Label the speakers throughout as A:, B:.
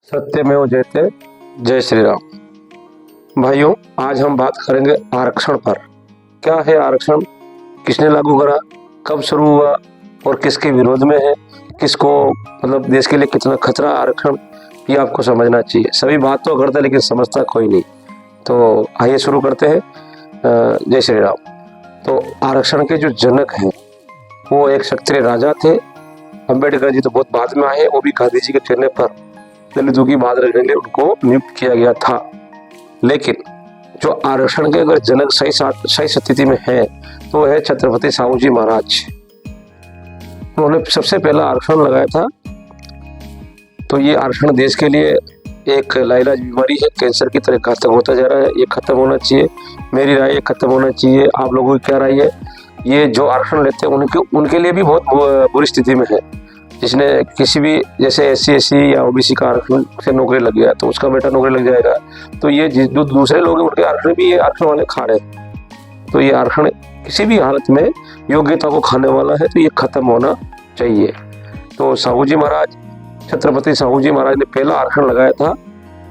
A: सत्यमेव जयते। जय श्री राम। भाइयों, आज हम बात करेंगे आरक्षण पर। क्या है आरक्षण, किसने लागू करा, कब शुरू हुआ और किसके विरोध में है, किसको मतलब देश के लिए कितना खतरा आरक्षण, ये आपको समझना चाहिए। सभी बात तो करते लेकिन समझता कोई नहीं। तो आइए शुरू करते हैं। जय श्री राम। तो आरक्षण के जो जनक हैं वो एक क्षत्रिय राजा थे। अम्बेडकर जी तो बहुत बाद में आए, वो भी गांधी जी के कहने पर दलितों की बात रखने के लिए उनको नियुक्त किया गया था। लेकिन जो आरक्षण के अगर जनक सही स्थिति में है तो वह है छत्रपति साहू जी महाराज। उन्होंने सबसे पहला आरक्षण लगाया था। तो ये आरक्षण देश के लिए एक लाइलाज बीमारी है, कैंसर की तरह घातक होता जा रहा है। ये खत्म होना चाहिए। मेरी राय ये खत्म होना चाहिए। आप लोगों की क्या राय है? ये जो आरक्षण लेते हैं उनके लिए भी बहुत बुरी स्थिति में है। जिसने किसी भी जैसे SC/SC या OBC का आरक्षण से नौकरी लग गया तो उसका बेटा नौकरी लग जाएगा। तो ये जो दूसरे लोग हैं उनके आरक्षण भी ये आरक्षण वाले खा रहे हैं। तो ये आरक्षण किसी भी हालत में योग्यता को खाने वाला है, तो ये खत्म होना चाहिए। तो साहू जी महाराज, छत्रपति साहू जी महाराज ने पहला आरक्षण लगाया था।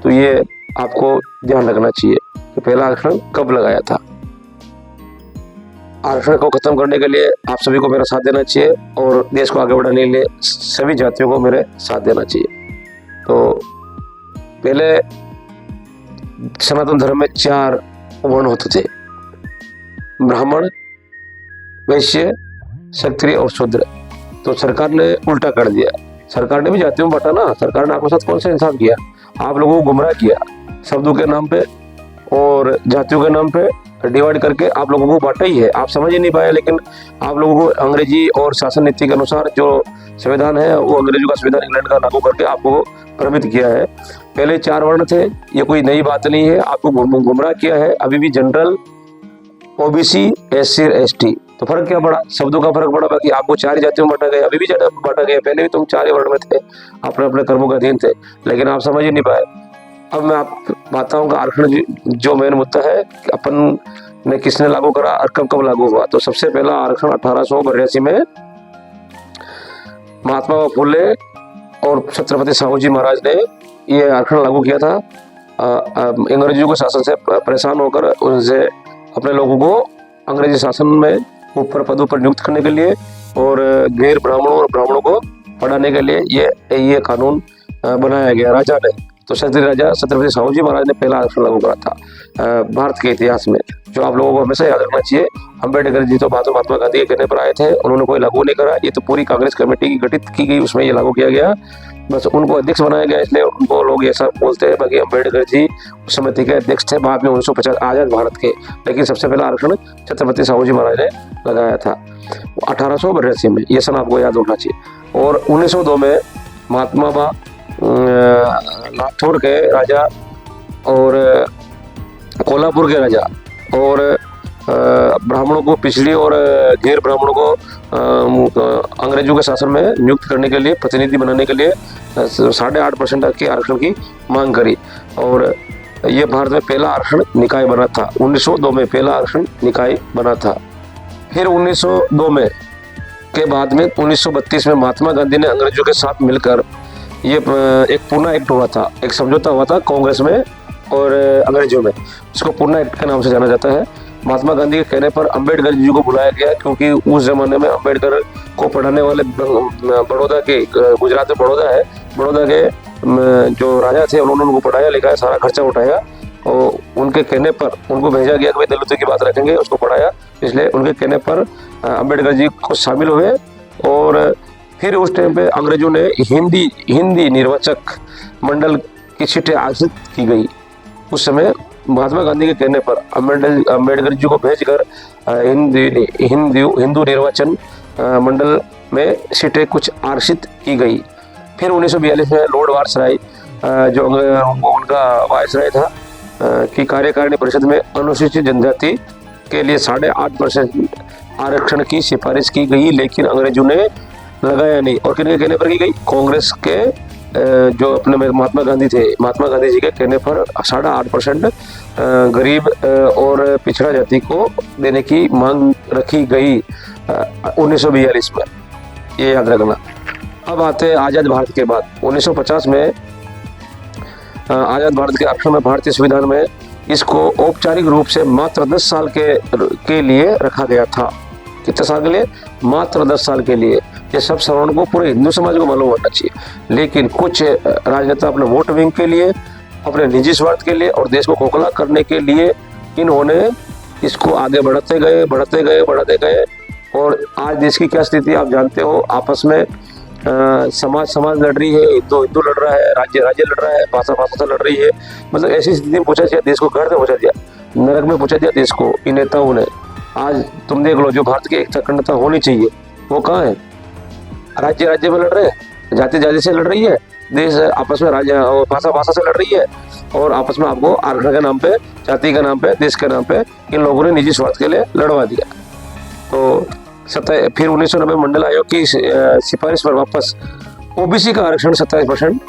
A: तो ये आपको ध्यान रखना चाहिए कि पहला आरक्षण कब लगाया था। आरक्षण को खत्म करने के लिए आप सभी को मेरा साथ देना चाहिए और देश को आगे बढ़ाने के लिए सभी जातियों को मेरे साथ देना चाहिए। तो पहले सनातन धर्म में 4 वर्ण होते थे: ब्राह्मण, वैश्य, क्षत्रिय और शूद्र। तो सरकार ने उल्टा कर दिया। सरकार ने भी जातियों में बांटा ना। सरकार ने आपके साथ कौन सा इंसाफ किया? आप लोगों को गुमराह किया, शब्दों के नाम पे और जातियों के नाम पे डिवाइड करके आप लोगों को बांटा ही है। आप समझ ही नहीं पाए, लेकिन आप लोगों को अंग्रेजी और शासन नीति के अनुसार जो संविधान है वो अंग्रेजों का संविधान इंग्लैंड का लागू करके आपको भ्रमित किया है। पहले 4 वर्ण थे, ये कोई नई बात नहीं है। आपको गुमराह किया है। अभी भी जनरल, OBC, SC, ST। तो फर्क क्या पड़ा? शब्दों का फर्क पड़ा। बाकी आपको 4 जातियों में बांटा गया, अभी भी बांटा गया। पहले भी तुम 4 वर्ण में थे, अपने अपने कर्मों का अधीन थे, लेकिन आप समझ ही नहीं पाए। अब मैं आप बताऊं का आरक्षण जो मेन मुद्दा है कि अपन ने किसने लागू करा और कब कब लागू हुआ। तो सबसे पहला आरक्षण 1882 में महात्मा फुले और छत्रपति साहू जी महाराज ने ये आरक्षण लागू किया था। अंग्रेजों के शासन से परेशान होकर उनसे अपने लोगों को अंग्रेजी शासन में ऊपर पदों पर नियुक्त करने के लिए और गैर ब्राह्मणों और ब्राह्मणों को पढ़ाने के लिए ये कानून बनाया गया राजा ने। तो क्षत्रिय राजा छत्रपति साहू जी महाराज ने पहला आरक्षण लागू करा था भारत के इतिहास में, जो आप लोगों को हमेशा याद रखना चाहिए। अम्बेडकर जी तो महात्मा गांधी के कहने पर आए थे, उन्होंने कोई लागू नहीं करा। ये तो पूरी कांग्रेस कमेटी की गठित की गई, उसमें ये लागू किया गया। बस उनको अध्यक्ष बनाया गया, इसलिए उनको लोग ऐसा बोलते हैं। बाकी अम्बेडकर जी उस समिति के अध्यक्ष थे, बाद में 1950 आजाद भारत के। लेकिन सबसे पहला आरक्षण छत्रपति साहू जी महाराज ने लगाया था 1882 में। ये सन आपको याद होना चाहिए। और 1902 में महात्मा लाथौर के राजा और कोल्हापुर के राजा और ब्राह्मणों को, पिछड़ी और गैर ब्राह्मणों को अंग्रेजों के शासन में नियुक्त करने के लिए, प्रतिनिधि बनाने के लिए 8.5% के आरक्षण की मांग करी। और ये भारत में पहला आरक्षण निकाय बना था। 1902 में पहला आरक्षण निकाय बना था। फिर 1902 में के बाद में 1932 में महात्मा गांधी ने अंग्रेजों के साथ मिलकर ये एक पूना एक्ट हुआ था, एक समझौता हुआ था कांग्रेस में और अंग्रेजों में। इसको पूना एक्ट के नाम से जाना जाता है। महात्मा गांधी के कहने पर अम्बेडकर जी को बुलाया गया, क्योंकि उस जमाने में अम्बेडकर को पढ़ाने वाले बड़ौदा के, गुजरात में बड़ौदा है, बड़ौदा के जो राजा थे उन्होंने उनको पढ़ाया लिखाया, सारा खर्चा उठाया। और उनके कहने पर उनको भेजा गया कि भाई दलितों की बात रखेंगे, उसको पढ़ाया। इसलिए उनके कहने पर अम्बेडकर जी को शामिल हुए। और फिर उस टाइम पे अंग्रेजों ने हिंदी निर्वाचक मंडल की सीटें आरक्षित की गई। उस समय महात्मा गांधी के कहने पर अम्बेडकर जी को भेजकर हिंदू निर्वाचन मंडल में सीटें कुछ आरक्षित की गई। फिर 1942 में लॉर्ड वायसराय, जो उनका वायसराय था, की कार्यकारिणी परिषद में अनुसूचित जनजाति के लिए 8.5% आरक्षण की सिफारिश की गई, लेकिन अंग्रेजों ने लगाया नहीं। और किनके कहने पर की गई? कांग्रेस के जो अपने महात्मा गांधी थे, महात्मा गांधी जी के कहने पर 8.5% गरीब और पिछड़ा जाति को देने की मांग रखी गई 1942 में। ये याद रखना। अब आते हैं आजाद भारत के बाद 1950 में आज़ाद भारत के आरक्षण में भारतीय संविधान में इसको औपचारिक रूप से मात्र 10 साल के लिए रखा गया था। कितने साल के लिए? मात्र 10 साल के लिए। ये सब सवर्णों को, पूरे हिंदू समाज को मालूम होना चाहिए। लेकिन कुछ राजनेता अपने वोट बैंक के लिए, अपने निजी स्वार्थ के लिए और देश को खोखला करने के लिए इन्होंने इसको आगे बढ़ाते गए। और आज देश की क्या स्थिति आप जानते हो। आपस में समाज लड़ रही है, हिंदू लड़ रहा है, राज्य लड़ रहा है, भाषा से लड़ रही है। मतलब ऐसी स्थिति में पहुंचा दिया देश को, घर में पहुंचा दिया, नरक में पहुंचा दिया देश को इन नेताओं ने। आज तुम देख लो, जो भारत की एकता अखंडता होनी चाहिए वो कहाँ है? राज्य में लड़ रहे हैं, जाति से लड़ रही है, देश आपस में राज्य और भाषा से लड़ रही है। और आपस में आपको आरक्षण के नाम पे, जाति के नाम पे, देश के नाम पे इन लोगों ने निजी स्वार्थ के लिए लड़वा दिया। तो फिर 1990 मंडल आयोग की सिफारिश पर वापस ओबीसी का आरक्षण 27%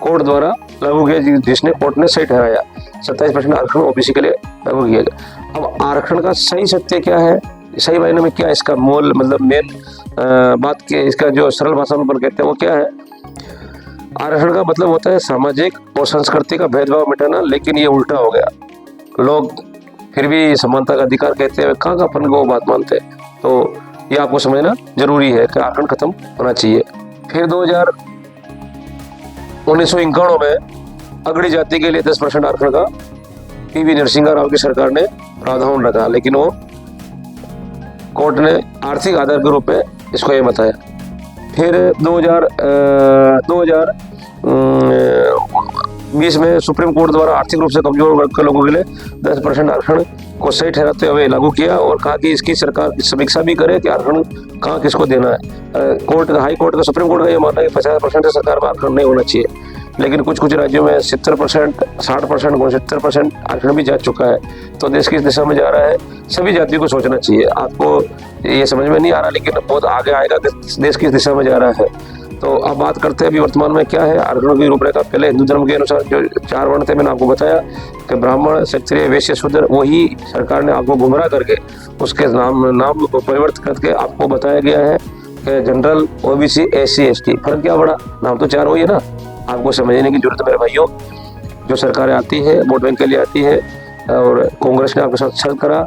A: कोर्ट द्वारा लागू किया, जिसने कोर्ट ने सही ठहराया। 27% आरक्षण ओबीसी के लिए लागू किया गया। अब आरक्षण का सही सत्य क्या है, सही मायने में क्या इसका मूल, मतलब मेन बात के, इसका जो सरल भाषा में कहते हैं वो क्या है? आरक्षण का मतलब होता है सामाजिक और संस्कृति का भेदभाव मिटाना। लेकिन ये उल्टा हो गया, लोग फिर भी समानता का अधिकार कहते हैं, कहाँ का अपन को बात मानते हैं। तो ये आपको समझना जरूरी है कि आरक्षण खत्म होना चाहिए। फिर 1991 में अगड़ी जाति के लिए 10% आरक्षण का पीवी नरसिंह राव की सरकार ने प्रावधान रखा, लेकिन वो कोर्ट ने आर्थिक आधार के रूप में इसको ये बताया। फिर 2020 में सुप्रीम कोर्ट द्वारा आर्थिक रूप से कमजोर वर्ग के लोगों के लिए 10% आरक्षण को सही ठहराते हुए लागू किया और कहा कि इसकी सरकार समीक्षा भी करे कि आरक्षण कहाँ किसको देना है। हाई कोर्ट का, सुप्रीम कोर्ट का ये मानना है कि 50% से सरकार में आरक्षण नहीं होना चाहिए। लेकिन कुछ राज्यों में 70%, 60%, 69% आरक्षण भी जा चुका है। तो देश किस दिशा में जा रहा है, सभी जातियों को सोचना चाहिए। आपको ये समझ में नहीं आ रहा, लेकिन बहुत आगे आएगा कि देश किस दिशा में जा रहा है। तो अब बात करते हैं अभी वर्तमान में क्या है आरक्षण की रूपरेखा। पहले हिंदू धर्म के अनुसार जो 4 वर्ण थे, मैंने आपको बताया कि ब्राह्मण, क्षत्रिय, वैश्य, शूद्र, वही सरकार ने आपको गुमराह करके उसके नाम को परिवर्तित करके आपको बताया गया है कि जनरल, ओबीसी, एससी, एसटी। फर्क क्या बड़ा? नाम तो 4 वही है ना। आपको समझने की जरूरत है मेरे भाइयों। जो सरकारें आती है वोट बैंक के लिए आती है, और कांग्रेस ने आपके साथ छल करा,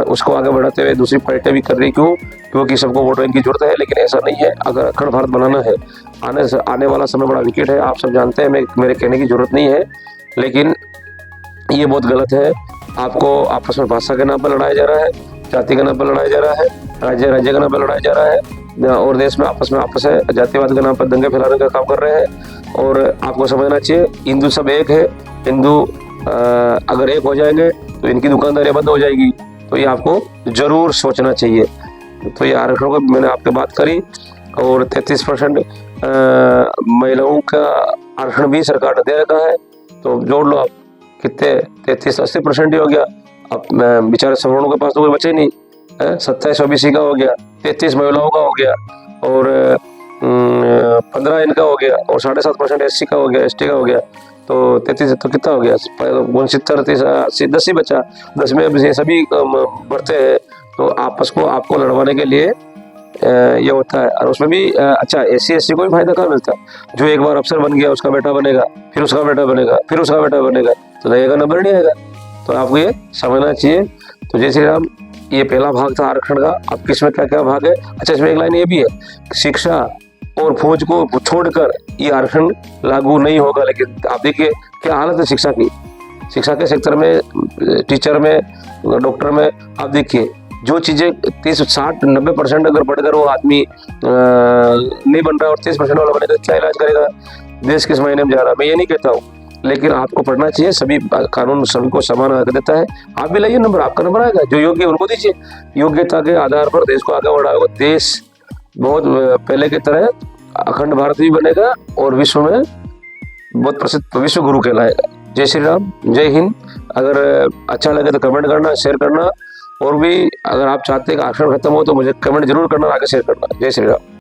A: उसको आगे बढ़ाते हुए दूसरी पार्टियां भी कर रही। क्योंकि सबको वोट बैंक की जरूरत है, लेकिन ऐसा नहीं है। अगर अखंड भारत बनाना है, आने वाला समय बड़ा विकट है, आप सब जानते हैं, मेरे कहने की जरूरत नहीं है। लेकिन ये बहुत गलत है। आपको आपस में भाषा के नाम पर लड़ाया जा रहा है, जाति के नाम पर लड़ाया जा रहा है, राज्य के नाम पर लड़ाया जा रहा है, और देश में आपस में जातिवाद के नाम पर दंगे फैलाने का काम कर रहे हैं। और आपको समझना चाहिए, हिंदू सब एक है। हिंदू अगर एक हो जाएंगे तो इनकी दुकानदारी बंद हो जाएगी। तो ये आपको जरूर सोचना चाहिए। तो ये आरक्षण को मैंने आपके बात करी। और 33% महिलाओं का आरक्षण भी सरकार ने दे रखा है। तो जोड़ लो आप, कितने 33-80% ही हो गया। अब बेचारे सवर्णों के पास तो कोई बचे नहीं है। 27 ओबीसी का हो गया, 33 महिलाओं का हो गया, और 15 इनका हो गया, और 7.5% एससी का हो गया, एसटी का हो गया। तो 33 तो कितना हो गया? 69, 10 ही बचा। 10 में सभी बढ़ते हैं। तो आपको लड़वाने के लिए ये होता है। और उसमें भी अच्छा, एससी एसटी को भी फायदा कहाँ मिलता है? जो एक बार अफसर बन गया, उसका बेटा बनेगा, फिर उसका बेटा बनेगा, फिर उसका बेटा बनेगा, तो लगेगा नंबर नहीं आएगा। तो आपको ये समझना चाहिए। तो जय श्री राम। ये पहला भाग था आरक्षण का। अब किसमें क्या क्या भाग है? अच्छा, इसमें एक लाइन ये भी है, शिक्षा और फौज को छोड़कर ये आरक्षण लागू नहीं होगा। लेकिन आप देखिए क्या हालत है शिक्षा की। शिक्षा के सेक्टर में, टीचर में, डॉक्टर में, आप देखिए जो चीजें 30-60-90% अगर बढ़कर वो आदमी नहीं बन रहा और 30% वाला बनेगा, क्या इलाज करेगा? देश किस महीने में जा रहा है? मैं ये नहीं कहता हूँ, लेकिन आपको पढ़ना चाहिए। सभी कानून सभी को समान हक देता है। आप भी लाइए नंबर, आपका नंबर आएगा। जो योग्य उनको दीजिए। योग्यता के आधार पर देश को आगे बढ़ाओगे, देश बहुत पहले की तरह अखंड भारत भी बनेगा और विश्व में बहुत प्रसिद्ध विश्व गुरु कहलाएगा। जय श्री राम, जय हिंद। अगर अच्छा लगे तो कमेंट करना, शेयर करना, और भी अगर आप चाहते हैं कि आरक्षण खत्म हो तो मुझे कमेंट जरूर करना, आगे शेयर करना। जय श्री राम।